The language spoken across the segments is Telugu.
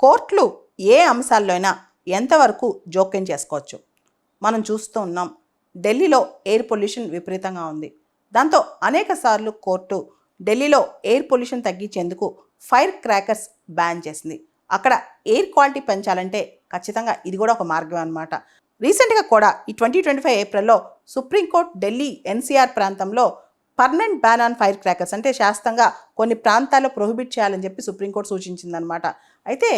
కోర్టులు ఏ అంశాల్లో అయినా ఎంతవరకు జోక్యం చేసుకోవచ్చు. మనం చూస్తూ ఉన్నాం, ఢిల్లీలో ఎయిర్ పొల్యూషన్ విపరీతంగా ఉంది. దాంతో అనేక సార్లు కోర్టు ఢిల్లీలో ఎయిర్ పొల్యూషన్ తగ్గించేందుకు ఫైర్ క్రాకర్స్ బ్యాన్ చేసింది. అక్కడ ఎయిర్ క్వాలిటీ పెంచాలంటే ఖచ్చితంగా ఇది కూడా ఒక మార్గం అన్నమాట. రీసెంట్గా కూడా ఈ 2025 ఏప్రిల్లో సుప్రీంకోర్టు ఢిల్లీ ఎన్సీఆర్ ప్రాంతంలో permanent ban on fire crackers అంటే శాస్త్రంగా కొన్ని ప్రాంతాల్లో ప్రొహిబిట్ చేయాలని చెప్పి సుప్రీంకోర్టు సూచించిందనమాట. అయితే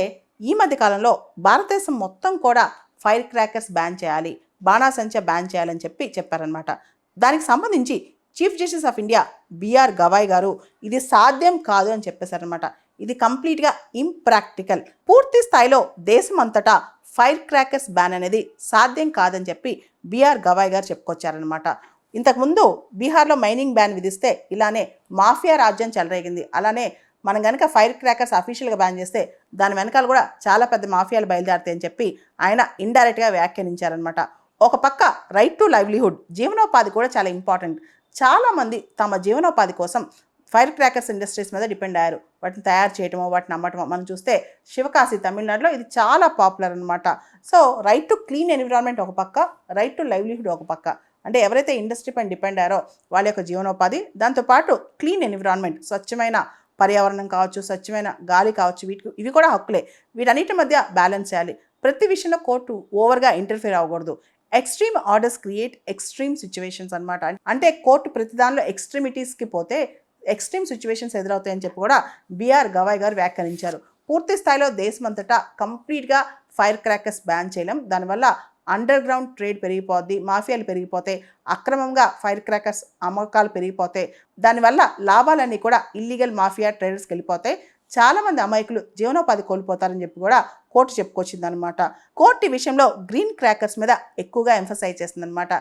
ఈ మధ్య కాలంలో భారతదేశం మొత్తం కూడా ఫైర్ క్రాకర్స్ బ్యాన్ చేయాలి, బాణాసంచా బ్యాన్ చేయాలని చెప్పారనమాట. దానికి సంబంధించి chief justice of India B R Gavai ఇది సాధ్యం కాదు అని చెప్పేశారనమాట. ఇది కంప్లీట్గా ఇంప్రాక్టికల్, పూర్తి స్థాయిలో దేశం అంతటా ఫైర్ క్రాకర్స్ బ్యాన్ అనేది సాధ్యం కాదని చెప్పి బిఆర్ గవాయ్ గారు చెప్పుకొచ్చారనమాట. ఇంతకుముందు బీహార్లో మైనింగ్ బ్యాన్ విధిస్తే ఇలానే మాఫియా రాజ్యం చెలరేగింది. అలానే మనం కనుక ఫైర్ క్రాకర్స్ అఫీషియల్గా బ్యాన్ చేస్తే దాని వెనకాల కూడా చాలా పెద్ద మాఫియాలు బయలుదేరుతాయని చెప్పి ఆయన ఇండైరెక్ట్గా వ్యాఖ్యానించారనమాట. ఒక పక్క రైట్ టు లైవ్లీహుడ్, జీవనోపాధి కూడా చాలా ఇంపార్టెంట్. చాలామంది తమ జీవనోపాధి కోసం ఫైర్ క్రాకర్స్ ఇండస్ట్రీస్ మీద డిపెండ్ అయ్యారు. వాటిని తయారు చేయటమో, వాటిని అమ్మటమో మనం చూస్తే శివకాశి తమిళనాడులో ఇది చాలా పాపులర్ అనమాట. So right to clean environment ఒక పక్క, రైట్ టు లైవ్లీహుడ్ ఒక పక్క. అంటే ఎవరైతే ఇండస్ట్రీ పైన డిపెండ్ అయ్యారో వాళ్ళ యొక్క జీవనోపాధి, దాంతోపాటు క్లీన్ ఎన్విరాన్మెంట్, స్వచ్ఛమైన పర్యావరణం కావచ్చు, స్వచ్ఛమైన గాలి కావచ్చు, ఇవి కూడా హక్కులే. వీటన్నిటి మధ్య బ్యాలెన్స్ చేయాలి. ప్రతి విషయంలో కోర్టు ఓవర్గా ఇంటర్ఫియర్ అవ్వకూడదు. Extreme orders create extreme situations అనమాట. అంటే కోర్టు ప్రతి దానిలో ఎక్స్ట్రీమిటీస్కి పోతే ఎక్స్ట్రీమ్ సిచ్యువేషన్స్ ఎదురవుతాయని చెప్పి కూడా బిఆర్ గవాయ్ గారు వ్యాఖ్యానించారు. పూర్తి స్థాయిలో దేశమంతటా కంప్లీట్గా ఫైర్ క్రాకర్స్ బ్యాన్ చేయలేం. దానివల్ల అండర్ గ్రౌండ్ ట్రేడ్ పెరిగిపోద్ది, మాఫియాలు పెరిగిపోతాయి, అక్రమంగా ఫైర్ క్రాకర్స్ అమ్మకాలు పెరిగిపోతాయి. దానివల్ల లాభాలన్నీ కూడా ఇల్లీగల్ మాఫియా ట్రేడర్స్కి వెళ్ళిపోతాయి. చాలామంది అమాయకులు జీవనోపాధి కోల్పోతారని చెప్పి కూడా కోర్టు చెప్పుకొచ్చిందనమాట. కోర్టు ఈ విషయంలో గ్రీన్ క్రాకర్స్ మీద ఎక్కువగా ఎంఫసైజ్ చేస్తుందన్నమాట.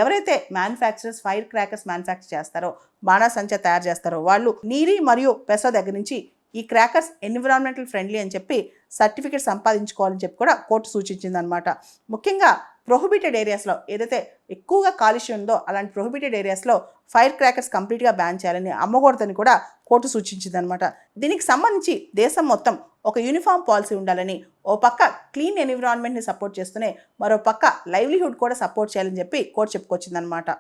ఎవరైతే మ్యానుఫ్యాక్చరర్స్ ఫైర్ క్రాకర్స్ మ్యానుఫ్యాక్చర్ చేస్తారో, బాణాసంచా తయారు చేస్తారో వాళ్ళు నీరి మరియు పెసో దగ్గర నుంచి ఈ క్రాకర్స్ ఎన్విరాన్మెంటల్ ఫ్రెండ్లీ అని చెప్పి సర్టిఫికేట్ సంపాదించుకోవాలని చెప్పి కూడా కోర్టు సూచించిందనమాట. ముఖ్యంగా ప్రొహిబిటెడ్ ఏరియాస్లో ఏదైతే ఎక్కువగా కాలుష్యం ఉందో అలాంటి ప్రొహిబిటెడ్ ఏరియాస్లో ఫైర్ క్రాకర్స్ కంప్లీట్గా బ్యాన్ చేయాలని, అమ్మకూడదని కూడా కోర్టు సూచించిందనమాట. దీనికి సంబంధించి దేశం మొత్తం ఒక యూనిఫామ్ పాలసీ ఉండాలని, ఓ పక్క క్లీన్ ఎన్విరాన్మెంట్ని సపోర్ట్ చేస్తూనే మరో పక్క లైవ్లీహుడ్ కూడా సపోర్ట్ చేయాలని చెప్పి కోర్టు చెప్పుకొచ్చిందనమాట.